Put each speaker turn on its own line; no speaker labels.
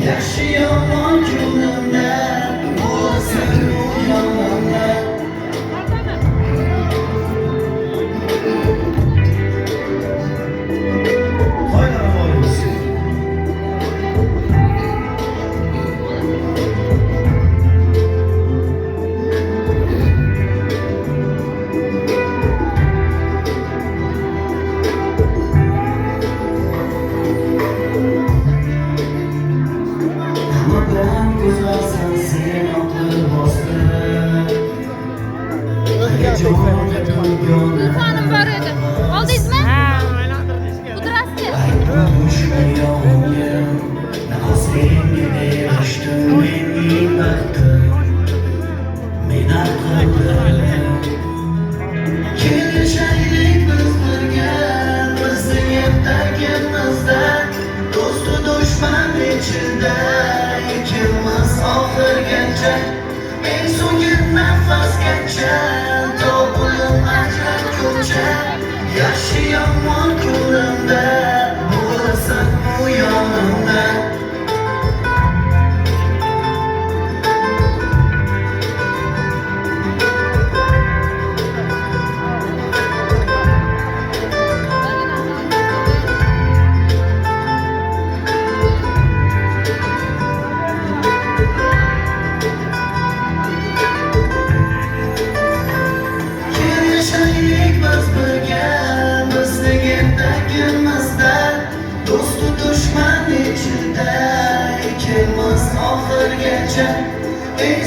Yaxshi yomon kunimda bo'lasan u yonimda.
Telefonum var edi. Oldingizmi? Ha, o'tirasizmi?
Kelishaylik biz birga, bizning ertagimizda, do'stu dushman ichida ikimiz oxirgacha, eng so'nggi nafasgacha, topilib ajratguncha. Yaxshi yomon kunimda bo'lasan u yonimda. Kelishaylik biz birga, bizning ertagimizda, do'stu dushman ichida ikimiz oxirgacha, eng